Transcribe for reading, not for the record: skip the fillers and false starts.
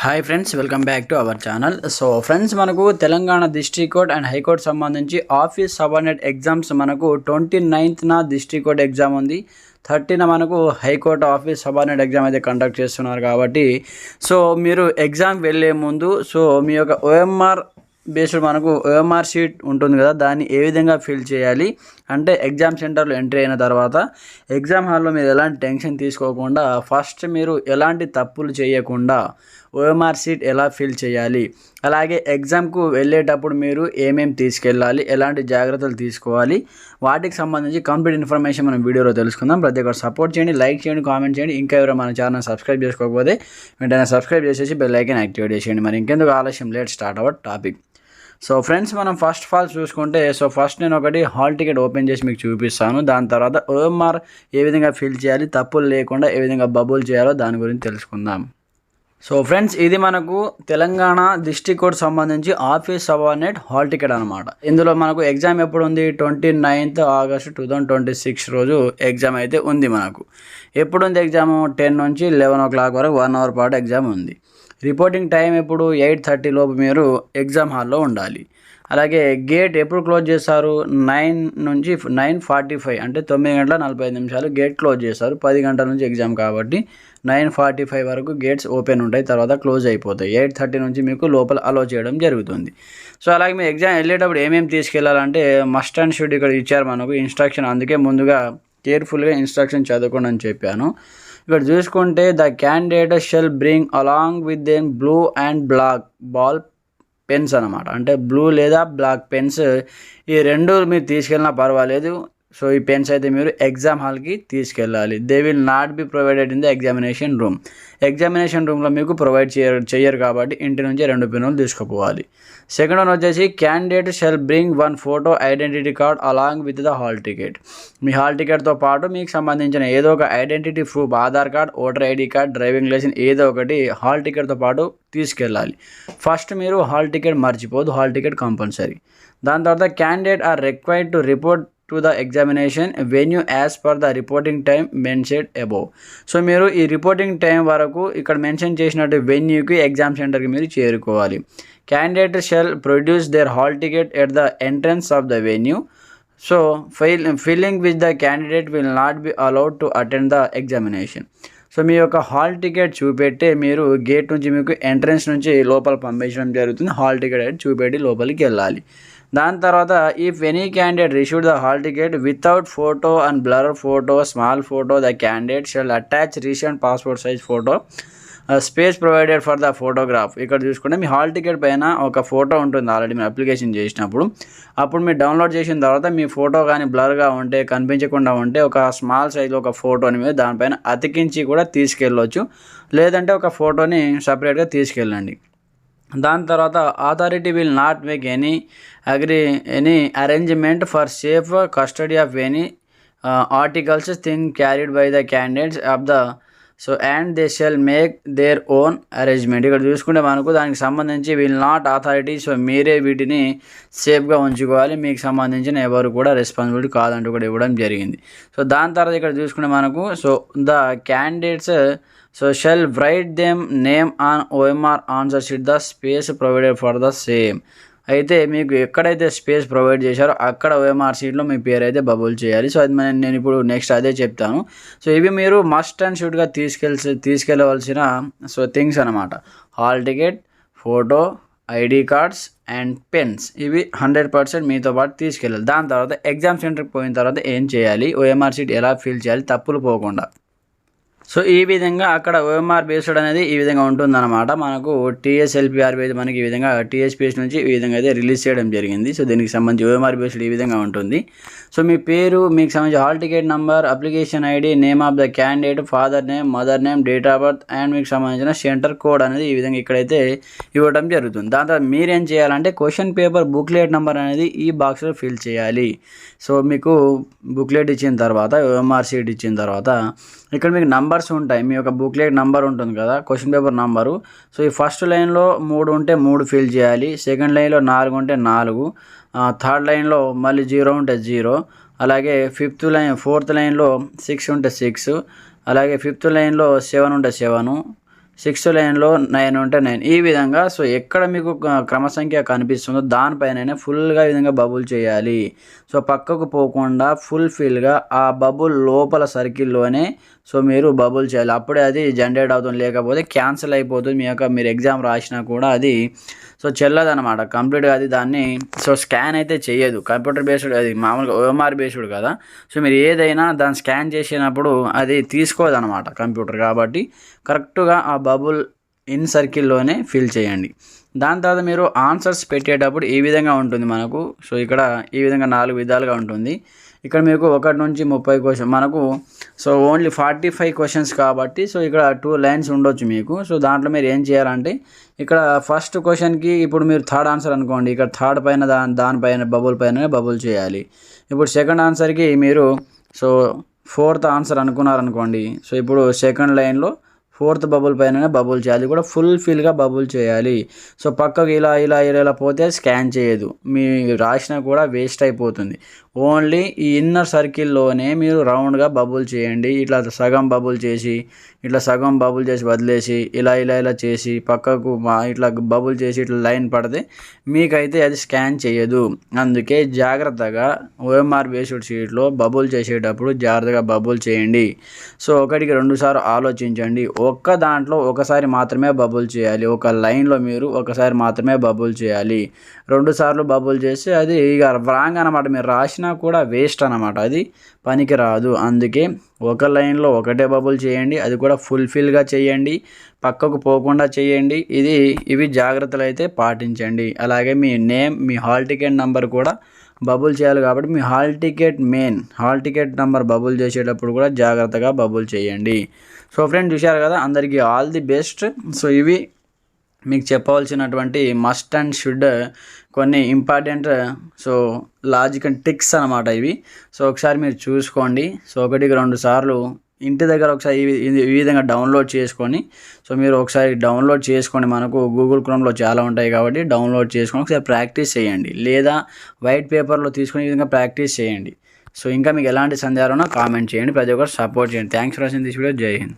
Hi friends, welcome back to our channel. So friends, మనకు Telangana district court and high court సంబంధించి office subordinate exams మనకు 29న district court exam ఉంది. 30న మనకు హైకోర్టు ఆఫీస్ సబార్డినేట్ ఎగ్జామ్ అయితే కండక్ట్ చేస్తున్నారు. కాబట్టి సో మీరు ఎగ్జామ్ వెళ్ళే ముందు మీ యొక్క ఓఎంఆర్ బేస్డ్ మనకు ఓఎంఆర్ షీట్ ఉంటుంది కదా, దాన్ని ఏ విధంగా ఫిల్ చేయాలి అంటే ఎగ్జామ్ సెంటర్లో ఎంట్రీ అయిన తర్వాత ఎగ్జామ్ హాల్లో మీరు ఎలాంటి టెన్షన్ తీసుకోకుండా ఫస్ట్ మీరు ఎలాంటి తప్పులు చేయకుండా ఓఎంఆర్ షీట్ ఎలా ఫిల్ చేయాలి, అలాగే ఎగ్జామ్కు వెళ్ళేటప్పుడు మీరు ఏమేమి తీసుకెళ్ళాలి, ఎలాంటి జాగ్రత్తలు తీసుకోవాలి, వాటికి సంబంధించి కంప్లీట్ ఇన్ఫర్మేషన్ మనం వీడియోలో తెలుసుకుందాం. ప్రతి ఒక్కరు సపోర్ట్ చేయండి, లైక్ చేయండి, కామెంట్ చేయండి. ఇంకా ఎవరైనా మన ఛానల్ సబ్స్క్రైబ్ చేసుకోకపోతే వెంటనే సబ్స్క్రైబ్ చేసేసి బెల్ ఐకాన్ యాక్టివేట్ చేసేయండి. మరి ఇంకెందుకు ఆలస్యం, late start our topic. So friends, మనం ఫస్ట్ ఆఫ్ ఆల్ చూసుకుంటే ఫస్ట్ నేను ఒకటి హాల్ టికెట్ ఓపెన్ చేసి మీకు చూపిస్తాను. దాని తర్వాత ఓఎంఆర్ ఏ విధంగా ఫిల్ చేయాలి, తప్పులు లేకుండా ఏ విధంగా బబుల్ చేయాలో దాని గురించి తెలుసుకుందాం. సో ఫ్రెండ్స్, ఇది మనకు తెలంగాణ డిస్ట్రిక్ట్ కోర్ట్ సంబంధించి ఆఫీస్ సబార్డినేట్ హాల్ టికెట్ అనమాట. ఇందులో మనకు ఎగ్జామ్ ఎప్పుడు ఉంది, 29th August 2026 రోజు ఎగ్జామ్ అయితే ఉంది. మనకు ఎప్పుడు ఉంది ఎగ్జామ్, 10 నుంచి 11 o'clock వరకు 1 hour పాటు ఎగ్జామ్ ఉంది. రిపోర్టింగ్ టైం ఎప్పుడు 8:30 లోపు మీరు ఎగ్జామ్ హాల్లో ఉండాలి. అలాగే గేట్ ఎప్పుడు క్లోజ్ చేస్తారు, 9 నుంచి 9:45 అంటే 9:45 గేట్ క్లోజ్ చేస్తారు. 10 గంటల నుంచి ఎగ్జామ్ కాబట్టి 9:45 వరకు గేట్స్ ఓపెన్ ఉంటాయి, తర్వాత క్లోజ్ అయిపోతాయి. 8:30 నుంచి మీకు లోపల అలో చేయడం జరుగుతుంది. సో అలాగే మీ ఎగ్జామ్ వెళ్ళేటప్పుడు ఏమేమి తీసుకెళ్లాలంటే మస్ట్ అండ్ షుడ్ ఇక్కడ ఇచ్చారు మనకు ఇన్స్ట్రక్షన్. అందుకే ముందుగా కేర్ఫుల్గా ఇన్స్ట్రక్షన్ చదువుకోండి అని చెప్పాను. ఇక్కడ చూసుకుంటే the candidate shall bring along with them blue and black ball pens అనమాట. అంటే బ్లూ లేదా బ్లాక్ పెన్స్, ఈ రెండు మీరు తీసుకెళ్ళినా పర్వాలేదు. సో ఈ పెన్స్ అయితే మీరు ఎగ్జామ్ హాల్కి తీసుకెళ్ళాలి. They will not be provided in the examination room. Examination రూమ్లో మీకు ప్రొవైడ్ చేయరు కాబట్టి ఇంటి నుంచి 2 పెన్నులు తీసుకుపోవాలి. సెకండ్ వన్ వచ్చేసి candidate shall bring 1 photo identity card along with the hall ticket. మీ హాల్ టికెట్తో పాటు మీకు సంబంధించిన ఏదో ఒక identity proof, Aadhaar card, voter ID card, driving licence ఏదో ఒకటి హాల్ టికెట్తో పాటు తీసుకెళ్ళాలి. ఫస్ట్ మీరు హాల్ టికెట్ మర్చిపోదు, హాల్ టికెట్ కంపల్సరీ. దాని తర్వాత candidate are required to report to the examination venue as per the reporting time mentioned above. So మీరు ఈ రిపోర్టింగ్ టైం వరకు ఇక్కడ మెన్షన్ చేసినట్టు వెన్యూకి, ఎగ్జామ్ సెంటర్కి మీరు చేరుకోవాలి. Candidate shall produce their hall ticket at the entrance of the venue. So filling with the candidate will not be allowed to attend the examination. So మీ యొక్క హాల్ టికెట్ చూపెట్టే మీరు gate నుంచి మీకు entrance నుంచి లోపల పంపించడం జరుగుతుంది. హాల్ టికెట్ అయితే చూపెట్టి లోపలికి వెళ్ళాలి. దాని తర్వాత if any candidate received the hall ticket without photo and blur photo, small photo, the candidate shell attach recent passport size photo, space provided for the photograph. ఇక్కడ చూసుకుంటే మీ హాల్ టికెట్ పైన ఒక ఫోటో ఉంటుంది. ఆల్రెడీ మీరు application చేసినప్పుడు అప్పుడు మీరు download చేసిన తర్వాత మీ ఫోటో కానీ బ్లర్గా ఉంటే, కనిపించకుండా ఉంటే ఒక స్మాల్ సైజులో ఒక ఫోటోని మీరు దానిపైన అతికించి కూడా తీసుకెళ్ళవచ్చు. లేదంటే ఒక ఫోటోని సపరేట్గా తీసుకెళ్ళండి. దాని తర్వాత authority will not make any arrangement for safe custody of any articles thing carried by the candidates of the and they shall make their own arrangement. ఇక్కడ చూసుకుంటే మనకు దానికి సంబంధించి విల్ నాట్ అథారిటీ. సో మీరే వీటిని సేఫ్గా ఉంచుకోవాలి, మీకు సంబంధించిన ఎవరు కూడా రెస్పాన్సిబిలిటీ కాదంటూ కూడా ఇవ్వడం జరిగింది. సో దాని తర్వాత ఇక్కడ చూసుకుంటే మనకు the candidates shall write them name on OMR answer sheet the space provided for the same. అయితే మీకు ఎక్కడైతే స్పేస్ ప్రొవైడ్ చేశారో అక్కడ ఓఎంఆర్ షీట్లో మీ పేరు అయితే బబుల్ చేయాలి. సో అది నేను ఇప్పుడు నెక్స్ట్ అదే చెప్తాను. సో ఇవి మీరు మస్ట్ అండ్ షుడ్గా తీసుకెళ్ళవలసిన థింగ్స్ అనమాట. Hall ticket, photo, ID cards and pens, ఇవి 100% మీతో పాటు తీసుకెళ్ళాలి. దాని తర్వాత ఎగ్జామ్ సెంటర్కి పోయిన తర్వాత ఏం చేయాలి, ఓఎంఆర్ షీట్ ఎలా ఫిల్ చేయాలి తప్పులు పోకుండా. సో ఈ విధంగా అక్కడ ఓఎంఆర్ బేస్డ్ అనేది ఈ విధంగా ఉంటుందన్నమాట. మనకు TSLPR అయితే మనకి ఈ విధంగా TSPS నుంచి ఈ విధంగా అయితే రిలీజ్ చేయడం జరిగింది. సో దీనికి సంబంధించి ఓఎంఆర్ బేస్డ్ ఈ విధంగా ఉంటుంది. సో మీ పేరు, మీకు సంబంధించి hall ticket number, application ID, name of the candidate, father name, mother name, date of birth and మీకు సంబంధించిన సెంటర్ కోడ్ అనేది ఈ విధంగా ఇక్కడైతే ఇవ్వడం జరుగుతుంది. దాని తర్వాత మీరేం చేయాలంటే క్వశ్చన్ పేపర్ బుక్లెట్ నెంబర్ అనేది ఈ బాక్స్లో ఫిల్ చేయాలి. సో మీకు బుక్లెట్ ఇచ్చిన తర్వాత, ఓఎంఆర్ షీట్ ఇచ్చిన తర్వాత ఇక్కడ మీకు నంబర్స్ ఉంటాయి. మీ యొక్క బుక్లెట్ నంబర్ ఉంటుంది కదా, క్వశ్చన్ పేపర్ నంబరు. సో ఈ ఫస్ట్ లైన్లో 3 ఉంటే 3 ఫిల్ చేయాలి. సెకండ్ లైన్లో 4 ఉంటే 4, థర్డ్ లైన్లో మళ్ళీ 0 ఉంటే 0, అలాగే ఫోర్త్ లైన్లో 6 ఉంటే 6, అలాగే ఫిఫ్త్ లైన్లో 7 ఉంటే 7, 6th లైన్లో 9 ఉంటే 9 ఈ విధంగా. సో ఎక్కడ మీకు క్రమ సంఖ్య కనిపిస్తుందో దానిపైననే ఫుల్గా ఈ విధంగా బబుల్ చేయాలి. సో పక్కకు పోకుండా ఫుల్ఫిల్గా ఆ బబుల్ లోపల సర్కిల్లోనే సో మీరు బబుల్ చేయాలి. అప్పుడే అది జనరేట్ అవుతుంది, లేకపోతే క్యాన్సిల్ అయిపోతుంది. మీరు ఎగ్జామ్ రాసినా కూడా అది సో చెల్లదనమాట కంప్లీట్గా. అది దాన్ని సో స్కాన్ అయితే చేయదు. కంప్యూటర్ బేస్డ్, అది మామూలుగా ఓఎంఆర్ బేస్డ్ కదా. సో మీరు ఏదైనా దాన్ని స్కాన్ చేసినప్పుడు అది తీసుకోదనమాట కంప్యూటర్. కాబట్టి కరెక్ట్గా ఆ బబుల్ ఇన్ సర్కిల్లోనే ఫిల్ చేయండి. దాని తర్వాత మీరు ఆన్సర్స్ పెట్టేటప్పుడు ఈ విధంగా ఉంటుంది మనకు. సో ఇక్కడ ఈ విధంగా 4 విధాలుగా ఉంటుంది. ఇక్కడ మీకు 1 నుంచి 30 క్వశ్చన్ మనకు. సో ఓన్లీ 45 క్వశ్చన్స్ కాబట్టి సో ఇక్కడ 2 లైన్స్ ఉండొచ్చు మీకు. సో దాంట్లో మీరు ఏం చేయాలంటే ఇక్కడ ఫస్ట్ క్వశ్చన్కి ఇప్పుడు మీరు థర్డ్ ఆన్సర్ అనుకోండి, ఇక్కడ థర్డ్ పైన దానిపైన బబుల్ పైన బబుల్ చేయాలి. ఇప్పుడు సెకండ్ ఆన్సర్కి మీరు సో 4th ఆన్సర్ అనుకున్నారనుకోండి. సో ఇప్పుడు సెకండ్ లైన్లో 4th బబుల్ పైన బబుల్ చేయాలి, కూడా ఫుల్ఫిల్గా బబుల్ చేయాలి. సో పక్కకు ఇలా పోతే స్కాన్ చేయదు, మీ రాసినా కూడా వేస్ట్ అయిపోతుంది. ఓన్లీ ఈ ఇన్నర్ సర్కిల్లోనే మీరు రౌండ్గా బబుల్ చేయండి. ఇట్లా సగం బబుల్ చేసి వదిలేసి ఇలా చేసి పక్కకు ఇట్లా బబుల్ చేసి ఇట్లా లైన్ పడితే మీకైతే అది స్కాన్ చేయదు. అందుకే జాగ్రత్తగా ఓఎంఆర్ బేస్డ్ షీట్లో బబుల్ చేసేటప్పుడు జాగ్రత్తగా బబుల్ చేయండి. సో 1కి 2 సార్లు ఆలోచించండి. ఒక్క దాంట్లో ఒకసారి మాత్రమే బబుల్ చేయాలి. ఒక లైన్లో మీరు ఒకసారి మాత్రమే బబుల్ చేయాలి. 2 సార్లు బబుల్ చేసి అది ఇక రాంగ్ అనమాట. మీరు రాసినా కూడా వేస్ట్ అనమాట, అది పనికి రాదు. అందుకే ఒక లైన్లో ఒకటే బబుల్ చేయండి, అది కూడా ఫుల్ఫిల్గా చేయండి, పక్కకు పోకుండా చేయండి. ఇవి జాగ్రత్తలు అయితే పాటించండి. అలాగే మీ నేమ్, మీ హాల్ టికెట్ నెంబర్ కూడా బబుల్ చేయాలి. కాబట్టి మీ హాల్ టికెట్ నెంబర్ బబుల్ చేసేటప్పుడు కూడా జాగ్రత్తగా బబుల్ చేయండి. సో ఫ్రెండ్స్ చూశారు కదా, అందరికీ ఆల్ ది బెస్ట్. సో ఇవి మీకు చెప్పవలసినటువంటి మస్ట్ అండ్ షుడ్ కొన్ని important so logic and tricks అనమాట ఇవి. సో ఒకసారి మీరు చూసుకోండి. సో 1కి 2 సార్లు ఇంటి దగ్గర ఒకసారి ఈ విధంగా డౌన్లోడ్ చేసుకొని, సో మీరు ఒకసారి డౌన్లోడ్ చేసుకోండి. మనకు గూగుల్ క్రోమ్లో చాలా ఉంటాయి కాబట్టి డౌన్లోడ్ చేసుకొని ఒకసారి ప్రాక్టీస్ చేయండి, లేదా వైట్ పేపర్లో తీసుకొని ఈ విధంగా ప్రాక్టీస్ చేయండి. సో ఇంకా మీకు ఎలాంటి సందేహాలు ఉన్నా కామెంట్ చేయండి, ప్రతి ఒక్కరు సపోర్ట్ చేయండి. Thanks for watching this video. జై హింద్.